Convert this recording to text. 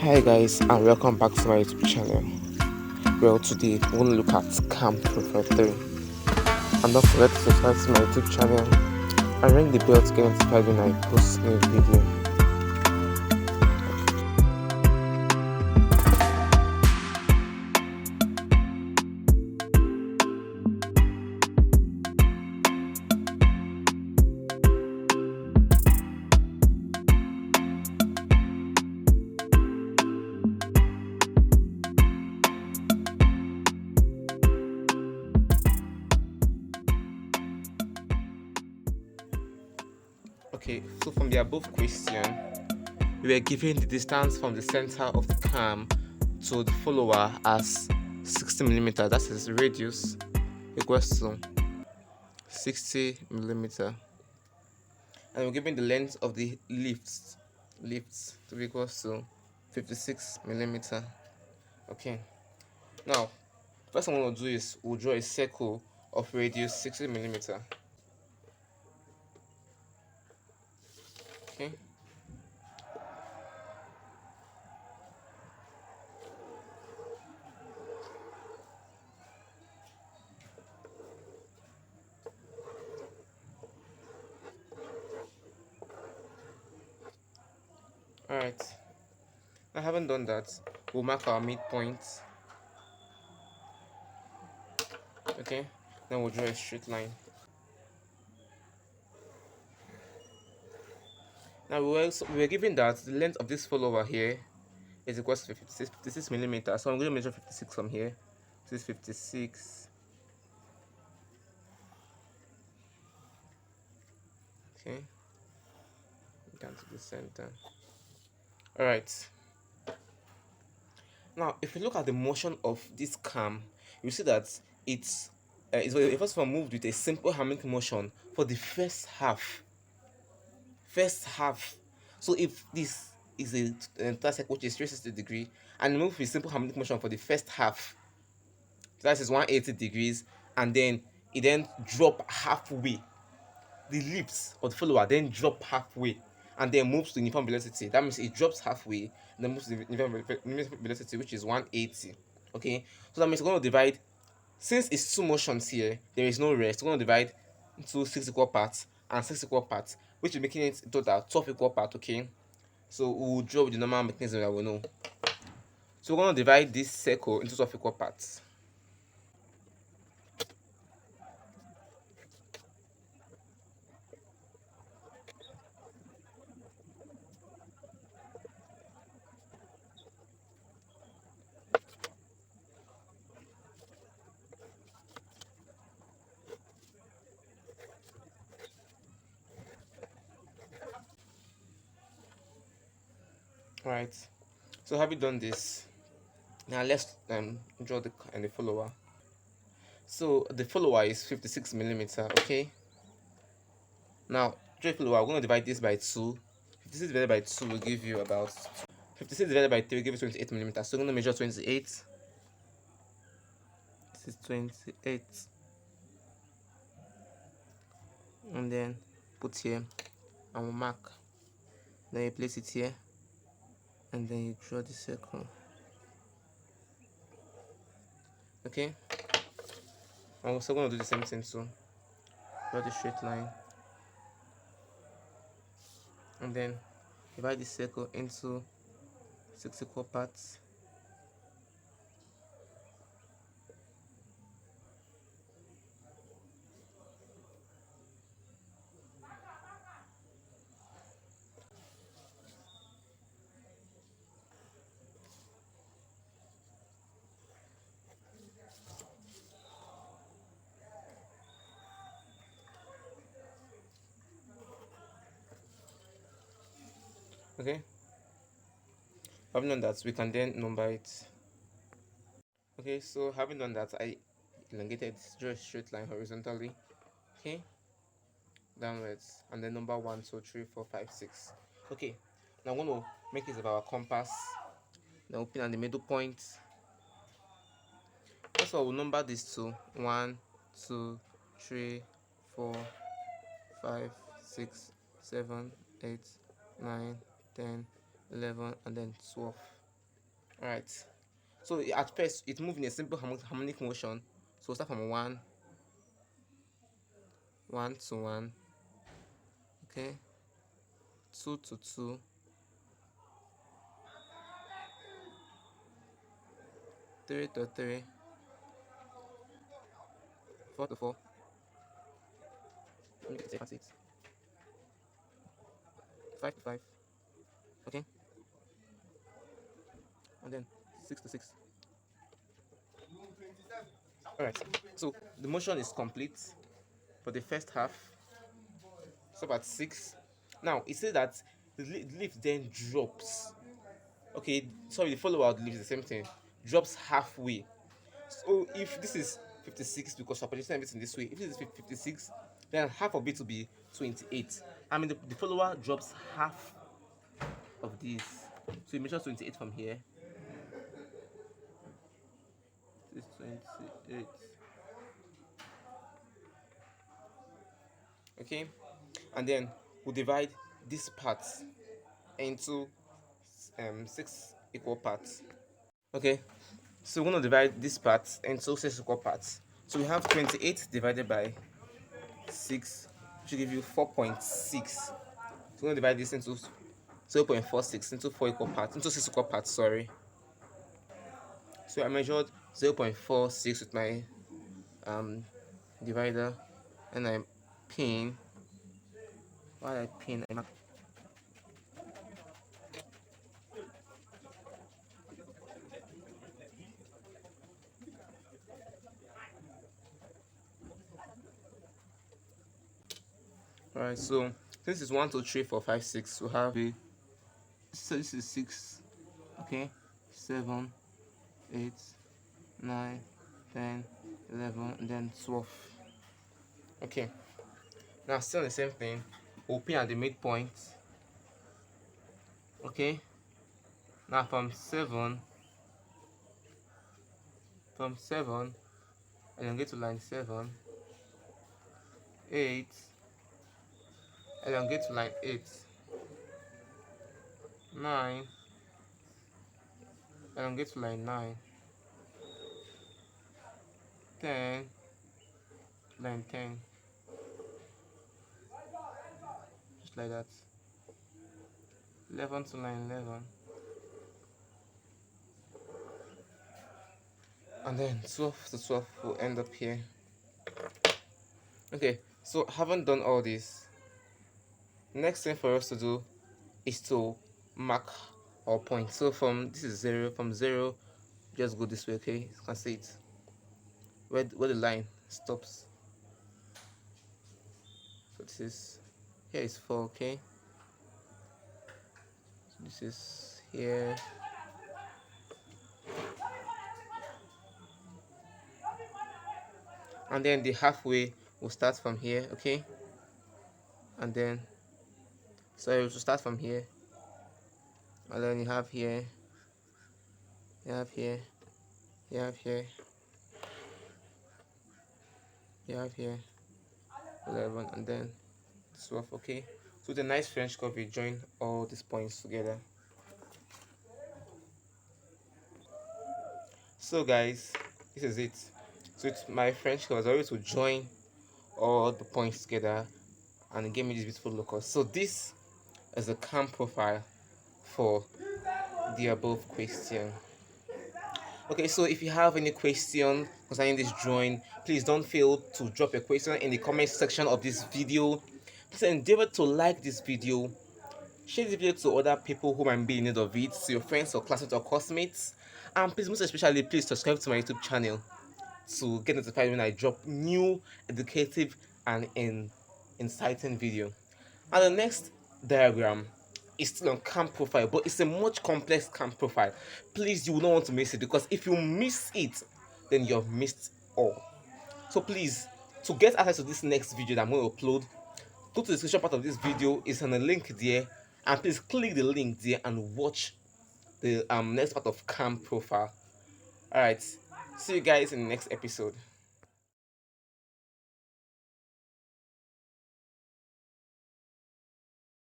Hi guys, and welcome back to my YouTube channel. Well, today we're going to look at Cam Profile 3. And don't forget to subscribe to my YouTube channel and ring the bell to get notified when I post new video. Okay, so from the above question, we were given the distance from the center of the cam to the follower as 60 millimeter. That is radius equals to 60 millimeter, and we're given the length of the lifts to be equals to 56 millimeter. Okay, now first thing I want to do is we'll draw a circle of radius 60 millimeter. Okay. Alright. I haven't done that. We'll mark our midpoint. Okay. Then we'll draw a straight line. Now we were given that the length of this follower here is equal to 56 millimeters. So I'm going to measure 56 from here. This is 56. Okay. Down to the center. Alright. Now, if you look at the motion of this cam, you see that it first of all moved with a simple harmonic motion for the first half. So if this is a entire circle which is 360 degree and move with simple harmonic motion for the first half, that is 180 degrees, and then it then drop halfway. The lips of the follower then drop halfway and then moves to uniform velocity. That means it drops halfway and then moves to the uniform velocity, which is 180. Okay, so that means we're going to divide. Since it's two motions here, there is no rest. We're going to divide into 6 equal parts and 6 equal parts, which is making it total 12 equal parts. Okay, so we'll draw with the normal mechanism that we know. So we're going to divide this circle into 12 equal parts. Right. So having done this, now let's draw the follower. So the follower is 56 millimeter. Okay. Now draw a follower. We're going to divide this by 2. 56 divided by 2 will give you about 56 divided by 3 will give you 28 millimeters. So we're going to measure 28. This is 28. And then put here and we'll mark. Then you place it here. And then you draw the circle. Okay. I'm also going to do the same thing. So draw the straight line. And then divide the circle into 6 equal parts. Okay. Having done that, we can then number it. Okay, so having done that, I elongated draw a straight line horizontally. Okay, downwards, and then number 1, 2, 3, 4, 5, 6. Okay, now I'm going to make use of our compass. Then open at the middle point. First of all, we'll number these two: 1, 2, 3, 4, 5, 6, 7, 8, 9, 10, 11, and then 12. All right. So at first it moves in a simple harmonic motion. So we'll start from one, one to one, okay, two to two, three to three, four to four, let me get six, five to five, okay, and then six to six. All right. So the motion is complete for the first half. Stop at six. Now it says that the leaf then drops. Okay, sorry, the follower of the leaf is the same thing. Drops halfway. So if this is 56, because we're positioning everything this way, if this is 56, then half of it will be 28. I mean, the follower drops half of this. So you measure 28 from here. This is 28. Okay, and then we'll divide this part into six equal parts. Okay, so we're going to divide this part into six equal parts. So we have 28 divided by 6, which will give you 4.6. So we're going to divide this into 0.46 into 4 equal parts, into 6 equal parts, sorry. So I measured 0.46 with my divider, and I pin. While I pin, I mark. Alright, so this is 1, 2, 3, 4, 5, 6. We have a, so this is 6, okay, 7, 8, 9, 10, 11, and then 12. Okay, now still the same thing. We'll pin at the midpoint. Okay, now from 7, and then get to line 7, 8, and then get to line 8, 9, and then get to line 9, 10, line 10, just like that, 11 to line 11, and then 12 to 12 will end up here. Okay, so having done all this, next thing for us to do is to mark our point. So from this is 0, from 0 just go this way, okay, you can see it where the line stops. So this is, here is 4, okay, so this is here, and then the halfway will start from here, okay, and then so it will start from here, and then you have here, you have here, you have here, you have here 11, and then 12, okay. So with a nice French curve, we join all these points together. So guys, this is it. So with my French curve, I was able to join all the points together, and it gave me this beautiful locus. So this is a cam profile for the above question. Okay, so if you have any question concerning this drawing, please don't fail to drop a question in the comment section of this video. Please endeavor to like this video, share this video to other people who might be in need of it, to your friends or classmates or classmates, and please, most especially, please subscribe to my YouTube channel to get notified when I drop new educative and inciting video. And the next diagram is still on cam profile, but it's a much complex cam profile. Please, you will not want to miss it, because if you miss it, then you have missed all. So please, to get access to this next video that I'm going to upload, go to the description part of this video. It's on a link there, and please click the link there and watch the next part of cam profile. All right, see you guys in the next episode.